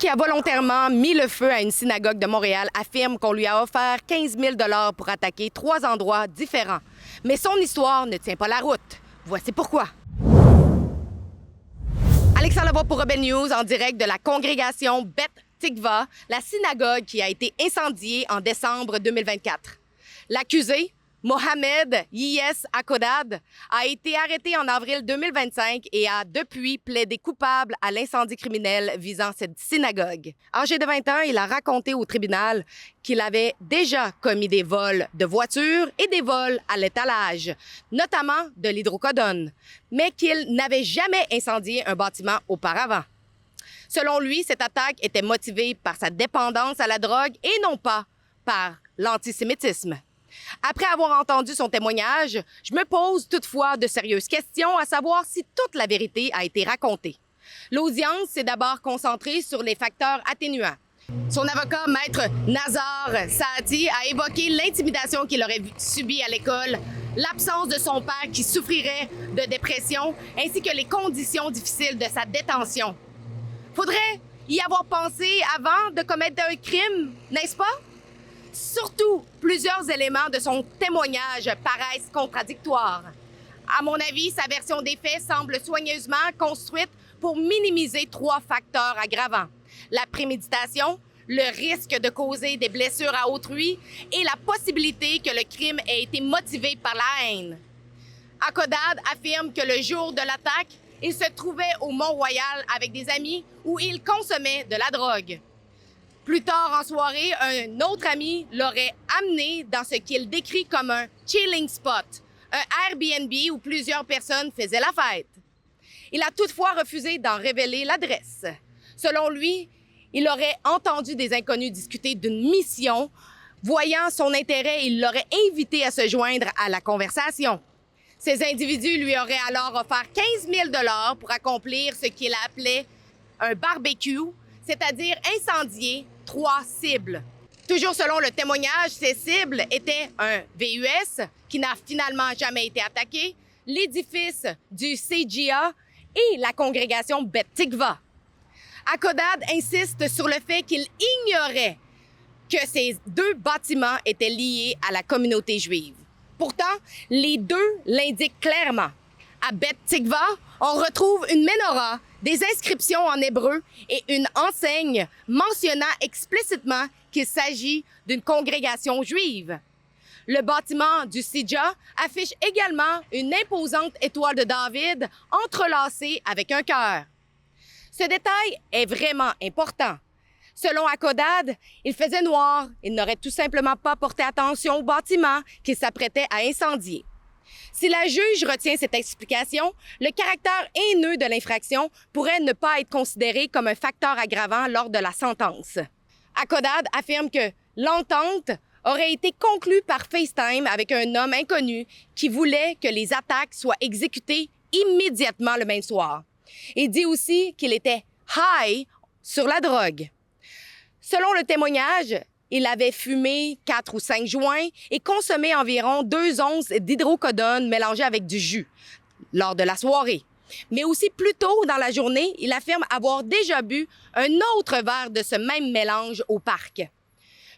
qui a volontairement mis le feu à une synagogue de Montréal affirme qu'on lui a offert 15 000 pour attaquer 3 endroits différents. Mais son histoire ne tient pas la route. Voici pourquoi. Alexandre Lavoie pour Rebelle News, en direct de la congrégation Beth Tikva, la synagogue qui a été incendiée en décembre 2024. L'accusé, Mohamed Yiyes Akodad, a été arrêté en avril 2025 et a depuis plaidé coupable à l'incendie criminel visant cette synagogue. Âgé de 20 ans, il a raconté au tribunal qu'il avait déjà commis des vols de voitures et des vols à l'étalage, notamment de l'hydrocodone, mais qu'il n'avait jamais incendié un bâtiment auparavant. Selon lui, cette attaque était motivée par sa dépendance à la drogue et non pas par l'antisémitisme. Après avoir entendu son témoignage, je me pose toutefois de sérieuses questions à savoir si toute la vérité a été racontée. L'audience s'est d'abord concentrée sur les facteurs atténuants. Son avocat, Maître Nazar Saati, a évoqué l'intimidation qu'il aurait subie à l'école, l'absence de son père qui souffrirait de dépression, ainsi que les conditions difficiles de sa détention. Faudrait y avoir pensé avant de commettre un crime, n'est-ce pas? Surtout, plusieurs éléments de son témoignage paraissent contradictoires. À mon avis, sa version des faits semble soigneusement construite pour minimiser 3 facteurs aggravants: la préméditation, le risque de causer des blessures à autrui et la possibilité que le crime ait été motivé par la haine. Akodad affirme que le jour de l'attaque, il se trouvait au Mont-Royal avec des amis où il consommait de la drogue. Plus tard en soirée, un autre ami l'aurait amené dans ce qu'il décrit comme un chilling spot, un Airbnb où plusieurs personnes faisaient la fête. Il a toutefois refusé d'en révéler l'adresse. Selon lui, il aurait entendu des inconnus discuter d'une mission. Voyant son intérêt, il l'aurait invité à se joindre à la conversation. Ces individus lui auraient alors offert 15 000 pour accomplir ce qu'il appelait un barbecue, c'est-à-dire incendier 3 cibles. Toujours selon le témoignage, ces cibles étaient un VUS qui n'a finalement jamais été attaqué, l'édifice du CGA et la congrégation Beth Tikva. Akodad insiste sur le fait qu'il ignorait que ces 2 bâtiments étaient liés à la communauté juive. Pourtant, les 2 l'indiquent clairement. À Beth Tikva, on retrouve une menorah, des inscriptions en hébreu et une enseigne mentionnant explicitement qu'il s'agit d'une congrégation juive. Le bâtiment du CIJA affiche également une imposante étoile de David entrelacée avec un cœur. Ce détail est vraiment important. Selon Akodad, il faisait noir. Il n'aurait tout simplement pas porté attention au bâtiment qu'il s'apprêtait à incendier. Si la juge retient cette explication, le caractère haineux de l'infraction pourrait ne pas être considéré comme un facteur aggravant lors de la sentence. Akodad affirme que l'entente aurait été conclue par FaceTime avec un homme inconnu qui voulait que les attaques soient exécutées immédiatement le même soir. Il dit aussi qu'il était high sur la drogue. Selon le témoignage, il avait fumé 4 ou 5 joints et consommé environ 2 onces d'hydrocodone mélangées avec du jus lors de la soirée. Mais aussi plus tôt dans la journée, il affirme avoir déjà bu un autre verre de ce même mélange au parc.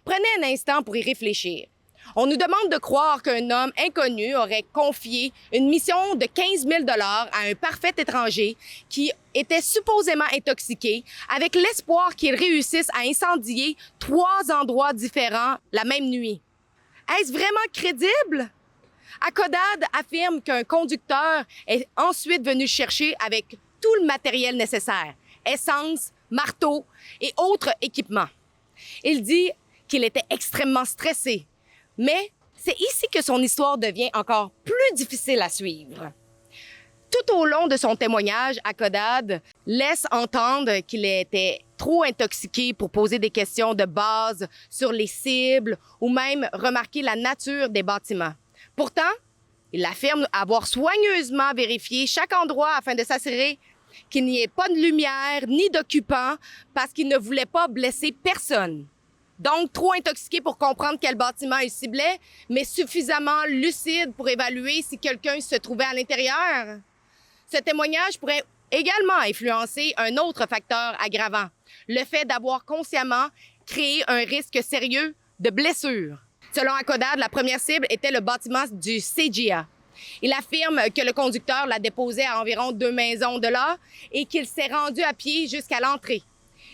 Prenez un instant pour y réfléchir. On nous demande de croire qu'un homme inconnu aurait confié une mission de 15 000 à un parfait étranger qui était supposément intoxiqué avec l'espoir qu'il réussisse à incendier 3 endroits différents la même nuit. Est-ce vraiment crédible? Akodad affirme qu'un conducteur est ensuite venu le chercher avec tout le matériel nécessaire, essence, marteau et autres équipements. Il dit qu'il était extrêmement stressé. Mais c'est ici que son histoire devient encore plus difficile à suivre. Tout au long de son témoignage, Akodad laisse entendre qu'il était trop intoxiqué pour poser des questions de base sur les cibles ou même remarquer la nature des bâtiments. Pourtant, il affirme avoir soigneusement vérifié chaque endroit afin de s'assurer qu'il n'y ait pas de lumière ni d'occupants parce qu'il ne voulait pas blesser personne. Donc, trop intoxiqué pour comprendre quel bâtiment il ciblait, mais suffisamment lucide pour évaluer si quelqu'un se trouvait à l'intérieur. Ce témoignage pourrait également influencer un autre facteur aggravant, le fait d'avoir consciemment créé un risque sérieux de blessure. Selon Hakodad, la première cible était le bâtiment du CGA. Il affirme que le conducteur l'a déposé à environ 2 maisons de là et qu'il s'est rendu à pied jusqu'à l'entrée.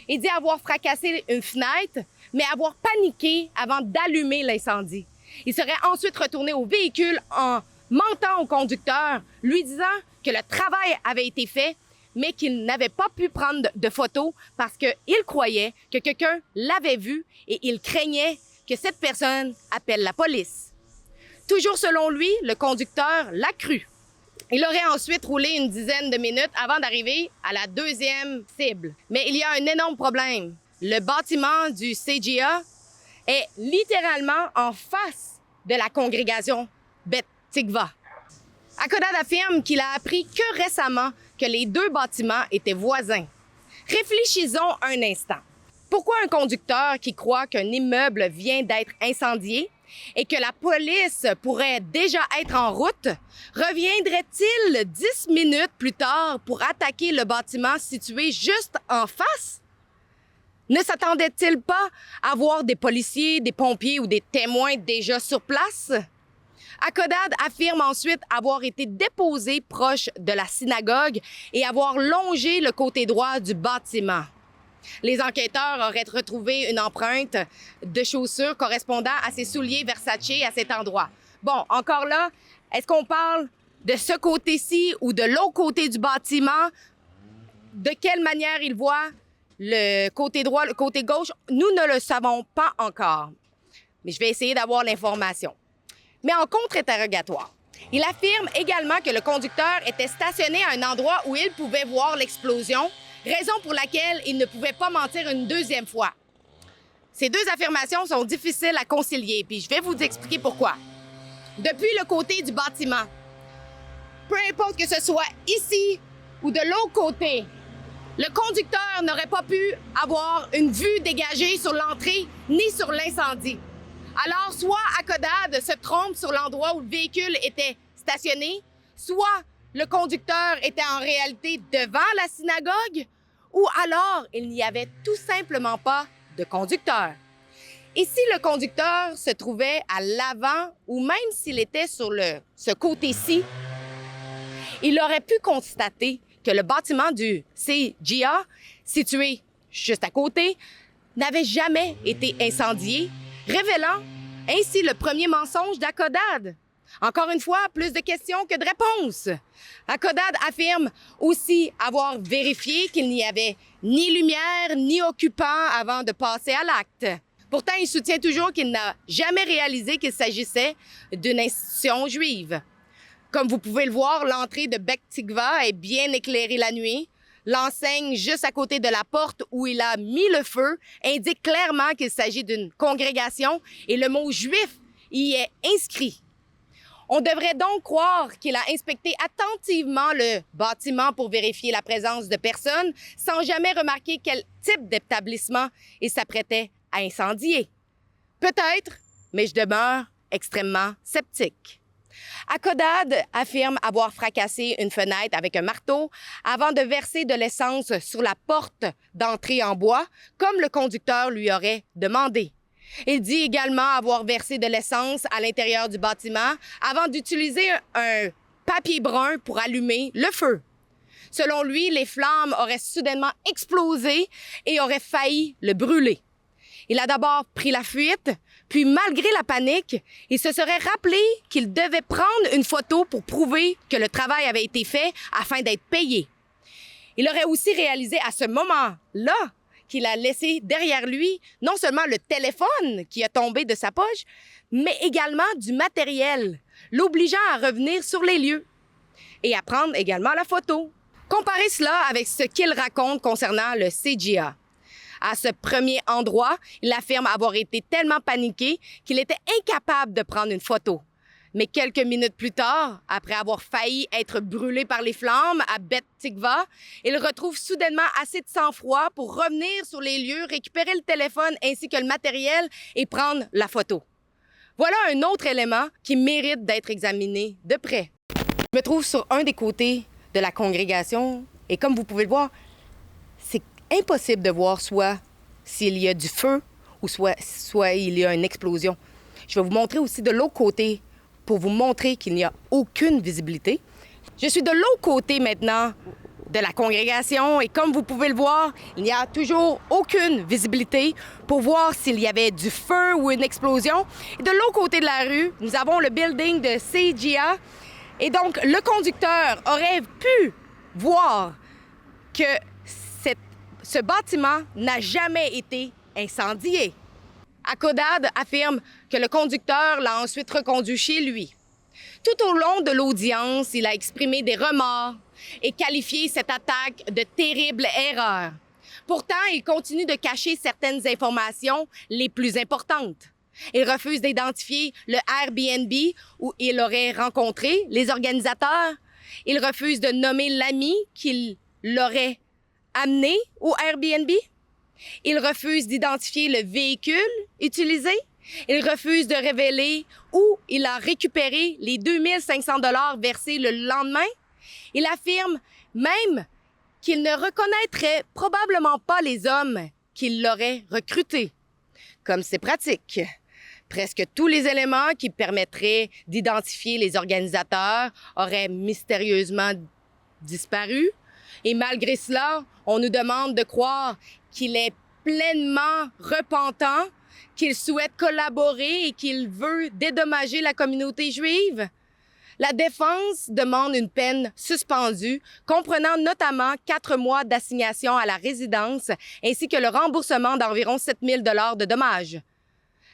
Il dit avoir fracassé une fenêtre, mais avoir paniqué avant d'allumer l'incendie. Il serait ensuite retourné au véhicule en mentant au conducteur, lui disant que le travail avait été fait, mais qu'il n'avait pas pu prendre de photos parce qu'il croyait que quelqu'un l'avait vu et il craignait que cette personne appelle la police. Toujours selon lui, le conducteur l'a cru. Il aurait ensuite roulé une dizaine de minutes avant d'arriver à la deuxième cible. Mais il y a un énorme problème. Le bâtiment du CGA est littéralement en face de la congrégation Beth Tikva. Hakodad affirme qu'il a appris que récemment que les 2 bâtiments étaient voisins. Réfléchissons un instant. Pourquoi un conducteur qui croit qu'un immeuble vient d'être incendié et que la police pourrait déjà être en route, reviendrait-il 10 minutes plus tard pour attaquer le bâtiment situé juste en face? Ne s'attendait-il pas à voir des policiers, des pompiers ou des témoins déjà sur place? Hakodad affirme ensuite avoir été déposé proche de la synagogue et avoir longé le côté droit du bâtiment. Les enquêteurs auraient retrouvé une empreinte de chaussures correspondant à ses souliers Versace à cet endroit. Bon, encore là, est-ce qu'on parle de ce côté-ci ou de l'autre côté du bâtiment? De quelle manière il voit le côté droit, le côté gauche? Nous ne le savons pas encore. Mais je vais essayer d'avoir l'information. Mais en contre-interrogatoire, il affirme également que le conducteur était stationné à un endroit où il pouvait voir l'explosion, raison pour laquelle il ne pouvait pas mentir une deuxième fois. Ces 2 affirmations sont difficiles à concilier, puis je vais vous expliquer pourquoi. Depuis le côté du bâtiment, peu importe que ce soit ici ou de l'autre côté, le conducteur n'aurait pas pu avoir une vue dégagée sur l'entrée ni sur l'incendie. Alors, soit Hakodad se trompe sur l'endroit où le véhicule était stationné, soit le conducteur était en réalité devant la synagogue, ou alors il n'y avait tout simplement pas de conducteur. Et si le conducteur se trouvait à l'avant ou même s'il était sur ce côté-ci, il aurait pu constater que le bâtiment du CGA, situé juste à côté, n'avait jamais été incendié, révélant ainsi le premier mensonge d'Hakodad. Encore une fois, plus de questions que de réponses. Hakodad affirme aussi avoir vérifié qu'il n'y avait ni lumière ni occupant avant de passer à l'acte. Pourtant, il soutient toujours qu'il n'a jamais réalisé qu'il s'agissait d'une institution juive. Comme vous pouvez le voir, l'entrée de Beth Tikva est bien éclairée la nuit. L'enseigne juste à côté de la porte où il a mis le feu indique clairement qu'il s'agit d'une congrégation et le mot juif y est inscrit. On devrait donc croire qu'il a inspecté attentivement le bâtiment pour vérifier la présence de personnes sans jamais remarquer quel type d'établissement il s'apprêtait à incendier. Peut-être, mais je demeure extrêmement sceptique. Hakodad affirme avoir fracassé une fenêtre avec un marteau avant de verser de l'essence sur la porte d'entrée en bois, comme le conducteur lui aurait demandé. Il dit également avoir versé de l'essence à l'intérieur du bâtiment avant d'utiliser un papier brun pour allumer le feu. Selon lui, les flammes auraient soudainement explosé et auraient failli le brûler. Il a d'abord pris la fuite, puis malgré la panique, il se serait rappelé qu'il devait prendre une photo pour prouver que le travail avait été fait afin d'être payé. Il aurait aussi réalisé à ce moment-là qu'il a laissé derrière lui non seulement le téléphone qui a tombé de sa poche, mais également du matériel, l'obligeant à revenir sur les lieux et à prendre également la photo. Comparez cela avec ce qu'il raconte concernant le CGA. À ce premier endroit, il affirme avoir été tellement paniqué qu'il était incapable de prendre une photo. Mais quelques minutes plus tard, après avoir failli être brûlé par les flammes à Beth Tikva, il retrouve soudainement assez de sang-froid pour revenir sur les lieux, récupérer le téléphone ainsi que le matériel et prendre la photo. Voilà un autre élément qui mérite d'être examiné de près. Je me trouve sur un des côtés de la congrégation et comme vous pouvez le voir, c'est impossible de voir soit s'il y a du feu ou soit il y a une explosion. Je vais vous montrer aussi de l'autre côté pour vous montrer qu'il n'y a aucune visibilité. Je suis de l'autre côté maintenant de la congrégation et comme vous pouvez le voir, il n'y a toujours aucune visibilité pour voir s'il y avait du feu ou une explosion. Et de l'autre côté de la rue, nous avons le building de CGA et donc le conducteur aurait pu voir que ce bâtiment n'a jamais été incendié. Akodad affirme que le conducteur l'a ensuite reconduit chez lui. Tout au long de l'audience, il a exprimé des remords et qualifié cette attaque de terrible erreur. Pourtant, il continue de cacher certaines informations les plus importantes. Il refuse d'identifier le Airbnb où il aurait rencontré les organisateurs. Il refuse de nommer l'ami qui l'aurait amené au Airbnb. Il refuse d'identifier le véhicule utilisé. Il refuse de révéler où il a récupéré les 2500 $ versés le lendemain. Il affirme même qu'il ne reconnaîtrait probablement pas les hommes qui l'auraient recruté. Comme c'est pratique, presque tous les éléments qui permettraient d'identifier les organisateurs auraient mystérieusement disparu. Et malgré cela, on nous demande de croire qu'il est pleinement repentant, qu'il souhaite collaborer et qu'il veut dédommager la communauté juive. La défense demande une peine suspendue, comprenant notamment 4 mois d'assignation à la résidence ainsi que le remboursement d'environ 7 000 $ de dommages.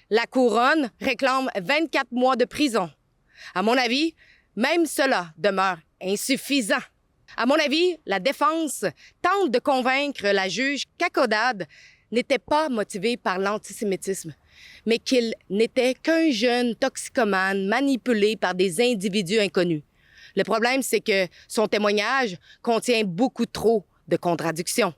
La couronne réclame 24 mois de prison. À mon avis, même cela demeure insuffisant. À mon avis, la défense tente de convaincre la juge qu'Akodad n'était pas motivé par l'antisémitisme, mais qu'il n'était qu'un jeune toxicomane manipulé par des individus inconnus. Le problème, c'est que son témoignage contient beaucoup trop de contradictions.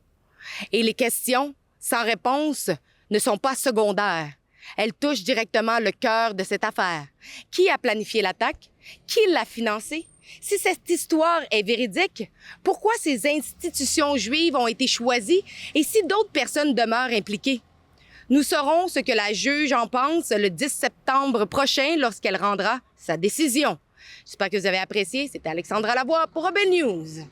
Et les questions sans réponse ne sont pas secondaires. Elles touchent directement le cœur de cette affaire. Qui a planifié l'attaque? Qui l'a financée? Si cette histoire est véridique, pourquoi ces institutions juives ont été choisies et si d'autres personnes demeurent impliquées? Nous saurons ce que la juge en pense le 10 septembre prochain lorsqu'elle rendra sa décision. J'espère que vous avez apprécié. C'était Alexandra Lavoie pour Rebelle News.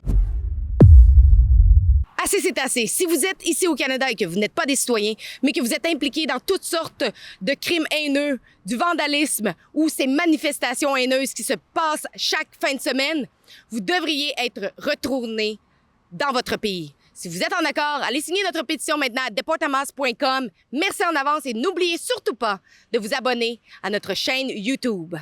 Assez, c'est assez. Si vous êtes ici au Canada et que vous n'êtes pas des citoyens, mais que vous êtes impliqués dans toutes sortes de crimes haineux, du vandalisme ou ces manifestations haineuses qui se passent chaque fin de semaine, vous devriez être retourné dans votre pays. Si vous êtes en accord, allez signer notre pétition maintenant à deportamas.com. Merci en avance et n'oubliez surtout pas de vous abonner à notre chaîne YouTube.